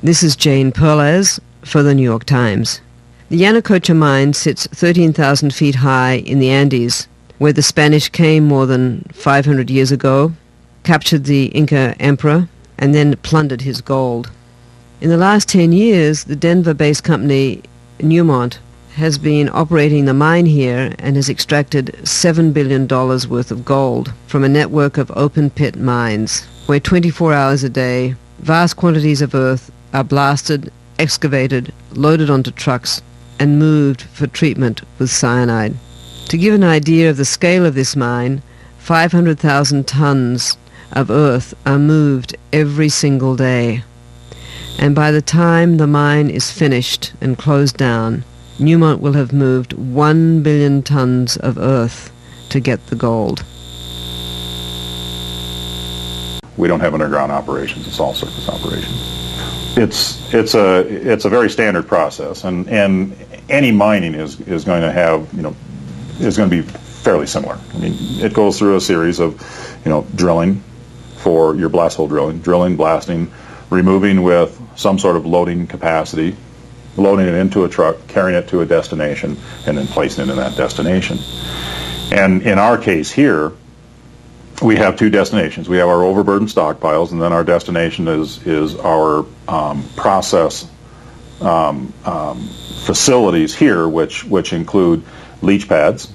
This is Jane Perlez for the New York Times. The Yanacocha mine sits 13,000 feet high in the Andes, where the Spanish came more than 500 years ago, captured the Inca emperor, and then plundered his gold. In the last 10 years, the Denver-based company Newmont has been operating the mine here and has extracted $7 billion worth of gold from a network of open-pit mines, where 24 hours a day, vast quantities of earth are blasted, excavated, loaded onto trucks, and moved for treatment with cyanide. To give an idea of the scale of this mine, 500,000 tons of earth are moved every single day. And by the time the mine is finished and closed down, Newmont will have moved 1 billion tons of earth to get the gold. We don't have underground operations, it's all surface operations. It's a very standard process, and any mining is going to have, is going to be fairly similar. I mean, it goes through a series of, drilling for your blast hole drilling, blasting, removing with some sort of loading capacity, loading it into a truck, carrying it to a destination, and then placing it in that destination. And in our case here, we have two destinations. We have our overburden stockpiles, and then our destination is our process facilities here, which include leach pads,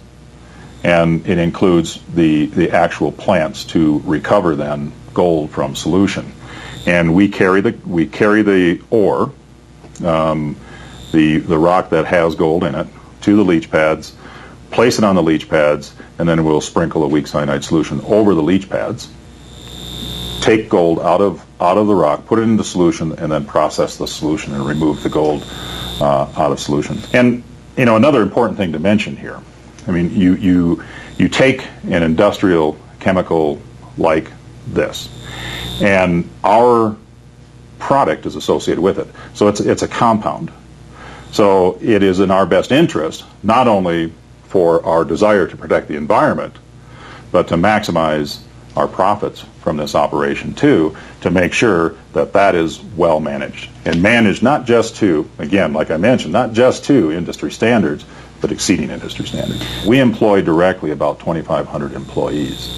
and it includes the actual plants to recover then gold from solution. And we carry the ore, the rock that has gold in it, to the leach pads, place it on the leach pads, and then we'll sprinkle a weak cyanide solution over the leach pads, take gold out of the rock, put it into solution, and then process the solution and remove the gold out of solution. And another important thing to mention here, I mean, you take an industrial chemical like this, and our product is associated with it. So it's a compound. So it is in our best interest, not only for our desire to protect the environment, but to maximize our profits from this operation too, to make sure that that is well managed. And managed not just to, again, like I mentioned, not just to industry standards, but exceeding industry standards. We employ directly about 2,500 employees.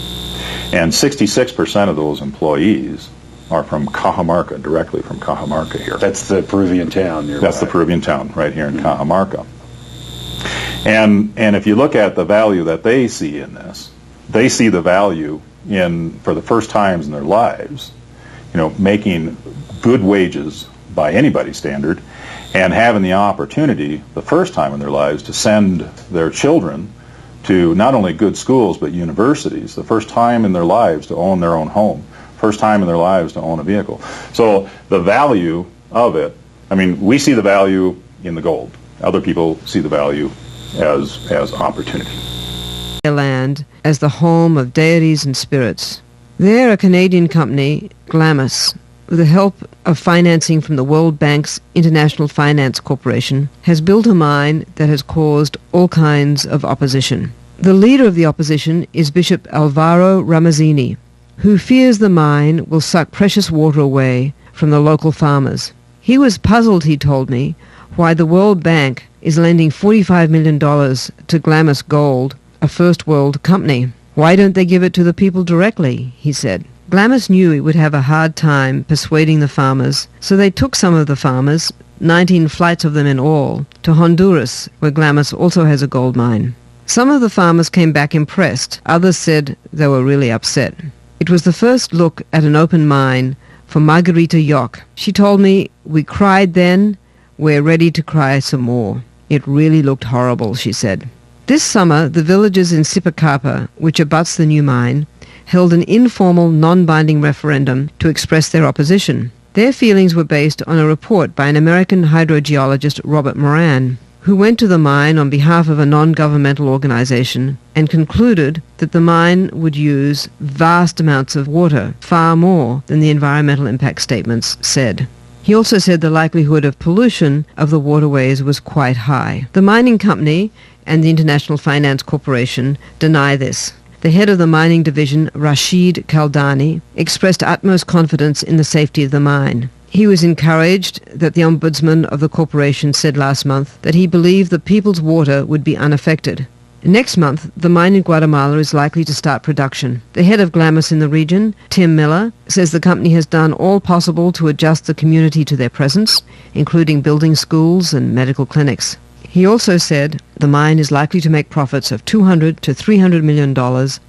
And 66% of those employees are from Cajamarca, directly from Cajamarca here. That's the Peruvian town nearby. That's the Peruvian town right here in Cajamarca. And if you look at the value that they see in this, they see the value in, for the first times in their lives, making good wages by anybody's standard, and having the opportunity, the first time in their lives, to send their children to not only good schools but universities, the first time in their lives to own their own home, first time in their lives to own a vehicle. So the value of it, I mean, we see the value in the gold. Other people see the value as opportunity. Land as the home of deities and spirits. There, a Canadian company, Glamis, with the help of financing from the World Bank's International Finance Corporation, has built a mine that has caused all kinds of opposition. The leader of the opposition is Bishop Alvaro Ramazzini, who fears the mine will suck precious water away from the local farmers. He was puzzled, he told me, why the World Bank is lending $45 million to Glamis Gold, a first world company. Why don't they give it to the people directly, he said. Glamis knew it would have a hard time persuading the farmers, so they took some of the farmers, 19 flights of them in all, to Honduras, where Glamis also has a gold mine. Some of the farmers came back impressed. Others said they were really upset. It was the first look at an open mine for Margarita Yock. She told me, "We cried then, we're ready to cry some more. It really looked horrible," she said. This summer, the villagers in Sipacapa, which abuts the new mine, held an informal, non-binding referendum to express their opposition. Their feelings were based on a report by an American hydrogeologist, Robert Moran, who went to the mine on behalf of a non-governmental organization and concluded that the mine would use vast amounts of water, far more than the environmental impact statements said. He also said the likelihood of pollution of the waterways was quite high. The mining company and the International Finance Corporation deny this. The head of the mining division, Rashid Kaldani, expressed utmost confidence in the safety of the mine. He was encouraged that the ombudsman of the corporation said last month that he believed the people's water would be unaffected. Next month, the mine in Guatemala is likely to start production. The head of Glamis in the region, Tim Miller, says the company has done all possible to adjust the community to their presence, including building schools and medical clinics. He also said the mine is likely to make profits of $200 to $300 million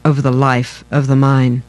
over the life of the mine.